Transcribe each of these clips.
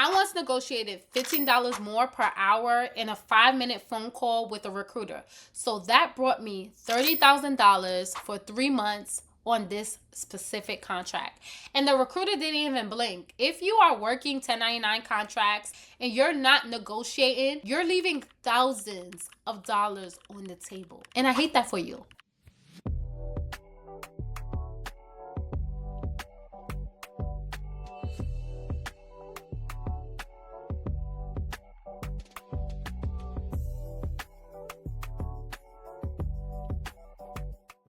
I once negotiated $15 more per hour in a 5-minute phone call with a recruiter. So that brought me $30,000 for 3 months on this specific contract. And the recruiter didn't even blink. If you are working 1099 contracts and you're not negotiating, you're leaving thousands of dollars on the table. And I hate that for you.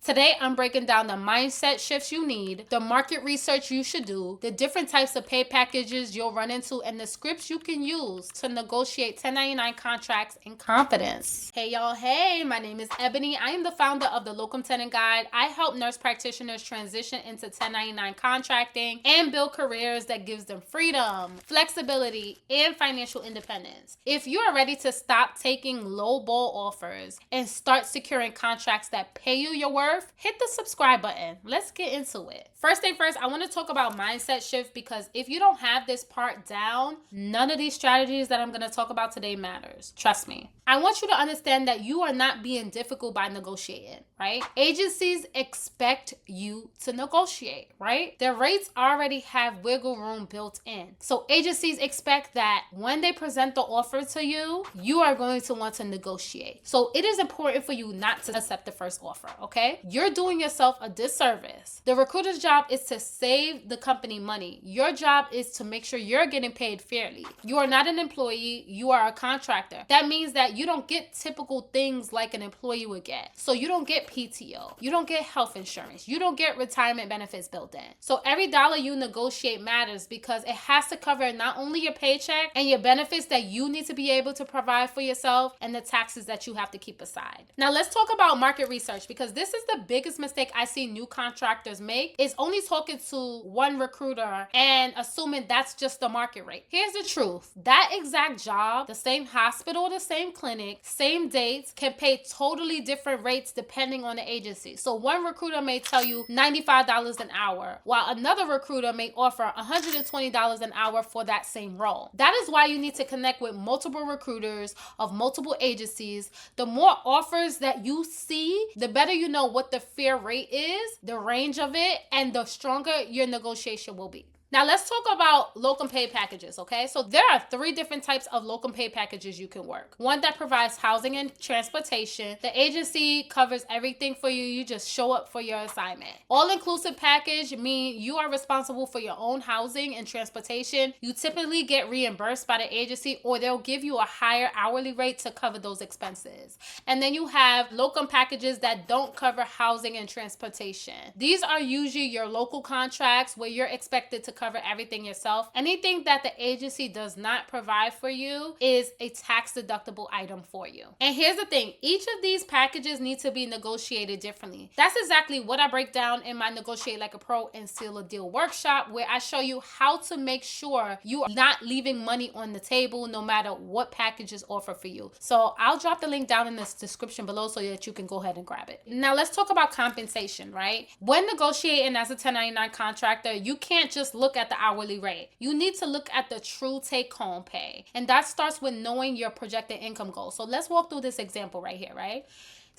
Today, I'm breaking down the mindset shifts you need, the market research you should do, the different types of pay packages you'll run into, and the scripts you can use to negotiate 1099 contracts in confidence. Hey y'all, hey, my name is Ebony. I am the founder of the Locum Tenant Guide. I help nurse practitioners transition into 1099 contracting and build careers that gives them freedom, flexibility, and financial independence. If you are ready to stop taking lowball offers and start securing contracts that pay you your worth, hit the subscribe button. Let's get into it. First thing first, I want to talk about mindset shift, because if you don't have this part down, none of these strategies that I'm going to talk about today matters. Trust me. I want you to understand that you are not being difficult by negotiating, right? Agencies expect you to negotiate, right? Their rates already have wiggle room built in. So agencies expect that when they present the offer to you, you are going to want to negotiate. So it is important for you not to accept the first offer, okay? You're doing yourself a disservice. The recruiter's job is to save the company money. Your job is to make sure you're getting paid fairly. You are not an employee, you are a contractor. That means that you don't get typical things like an employee would get. So you don't get PTO, you don't get health insurance, you don't get retirement benefits built in. So every dollar you negotiate matters, because it has to cover not only your paycheck and your benefits that you need to be able to provide for yourself, and the taxes that you have to keep aside. Now let's talk about market research, because this is the biggest mistake I see new contractors make, is only talking to one recruiter and assuming that's just the market rate. Here's the truth. That exact job, the same hospital, the same clinic, same dates, can pay totally different rates depending on the agency. So one recruiter may tell you $95 an hour, while another recruiter may offer $120 an hour for that same role. That is why you need to connect with multiple recruiters of multiple agencies. The more offers that you see, the better you know what the fair rate is, the range of it, and the stronger your negotiation will be. Now let's talk about locum pay packages, okay? So there are 3 different types of locum pay packages you can work. One that provides housing and transportation. The agency covers everything for you. You just show up for your assignment. All-inclusive package means you are responsible for your own housing and transportation. You typically get reimbursed by the agency, or they'll give you a higher hourly rate to cover those expenses. And then you have locum packages that don't cover housing and transportation. These are usually your local contracts where you're expected to cover everything yourself. Anything that the agency does not provide for you is a tax deductible item for you. And here's the thing, each of these packages need to be negotiated differently. That's exactly what I break down in my Negotiate Like a Pro and Seal a Deal workshop, where I show you how to make sure you are not leaving money on the table no matter what package is offered for you. So I'll drop the link down in the description below so that you can go ahead and grab it. Now let's talk about compensation, right? When negotiating as a 1099 contractor, you can't just look at the hourly rate. You need to look at the true take-home pay. And that starts with knowing your projected income goal. So let's walk through this example right here, right?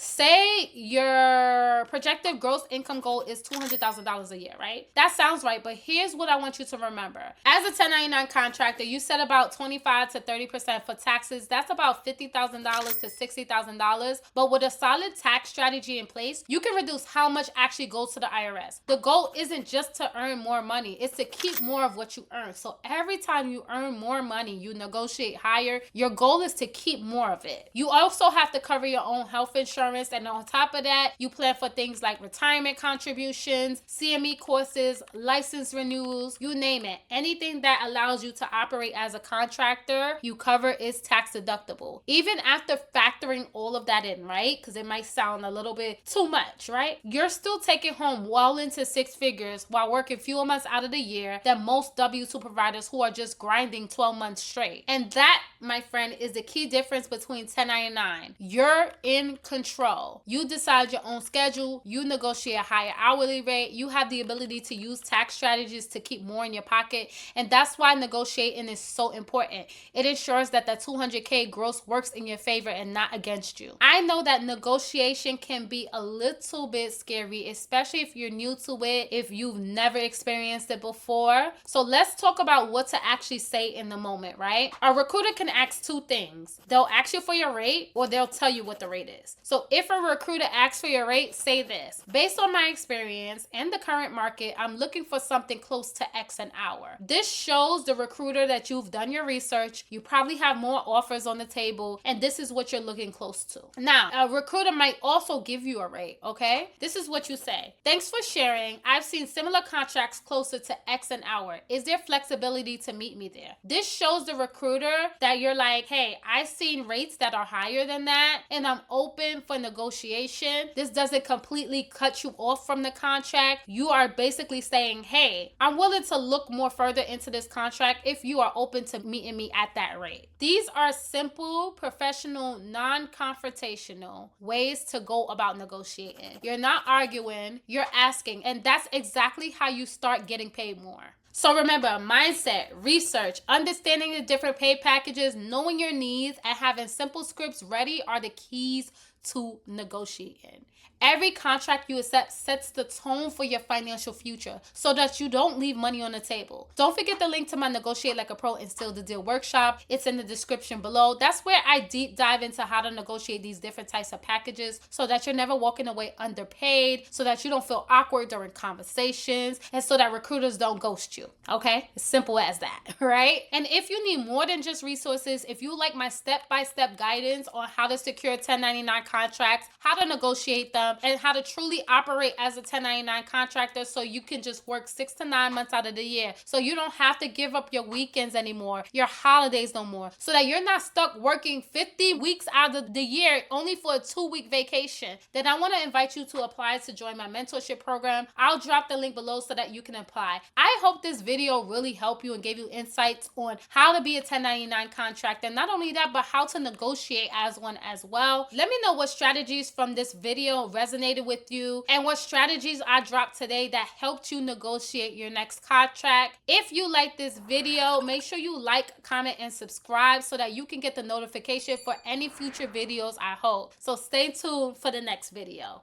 Say your projected gross income goal is $200,000 a year, right? That sounds right, but here's what I want you to remember. As a 1099 contractor, you set about 25 to 30% for taxes. That's about $50,000 to $60,000. But with a solid tax strategy in place, you can reduce how much actually goes to the IRS. The goal isn't just to earn more money, it's to keep more of what you earn. So every time you earn more money, you negotiate higher, your goal is to keep more of it. You also have to cover your own health insurance. And on top of that, you plan for things like retirement contributions, CME courses, license renewals, you name it. Anything that allows you to operate as a contractor, you cover is tax deductible. Even after factoring all of that in, right? Because it might sound a little bit too much, right? You're still taking home well into 6 figures while working fewer months out of the year than most W-2 providers who are just grinding 12 months straight. And that, my friend, is the key difference between 1099. You're in control control. You decide your own schedule. You negotiate a higher hourly rate. You have the ability to use tax strategies to keep more in your pocket. And that's why negotiating is so important. It ensures that the 200K gross works in your favor and not against you. I know that negotiation can be a little bit scary, especially if you're new to it, if you've never experienced it before. So let's talk about what to actually say in the moment, right? A recruiter can ask two things. They'll ask you for your rate, or they'll tell you what the rate is. So if a recruiter asks for your rate, say this: based on my experience and the current market, I'm looking for something close to X an hour. This shows the recruiter that you've done your research, you probably have more offers on the table, and this is what you're looking close to. Now, a recruiter might also give you a rate, okay? This is what you say: thanks for sharing. I've seen similar contracts closer to X an hour. Is there flexibility to meet me there? This shows the recruiter that you're like, hey, I've seen rates that are higher than that, and I'm open for negotiation. This doesn't completely cut you off from the contract. You are basically saying, hey, I'm willing to look more further into this contract if you are open to meeting me at that rate. These are simple, professional, non-confrontational ways to go about negotiating. You're not arguing, you're asking, and that's exactly how you start getting paid more. So remember, mindset, research, understanding the different pay packages, knowing your needs, and having simple scripts ready are the keys to negotiating. Every contract you accept sets the tone for your financial future so that you don't leave money on the table. Don't forget the link to my Negotiate Like a Pro and Seal the Deal workshop. It's in the description below. That's where I deep dive into how to negotiate these different types of packages so that you're never walking away underpaid, so that you don't feel awkward during conversations, and so that recruiters don't ghost you. Okay? It's simple as that, right? And if you need more than just resources, if you like my step-by-step guidance on how to secure 1099 contracts, how to negotiate them, and how to truly operate as a 1099 contractor so you can just work 6 to 9 months out of the year, so you don't have to give up your weekends anymore, your holidays no more, so that you're not stuck working 50 weeks out of the year only for a 2-week vacation, then I want to invite you to apply to join my mentorship program. I'll drop the link below so that you can apply. I hope this video really helped you and gave you insights on how to be a 1099 contractor. Not only that, but how to negotiate as one as well. Let me know what strategies from this video resonated with you and what strategies I dropped today that helped you negotiate your next contract. If you like this video, make sure you like, comment, and subscribe so that you can get the notification for any future videos I hope. So stay tuned for the next video.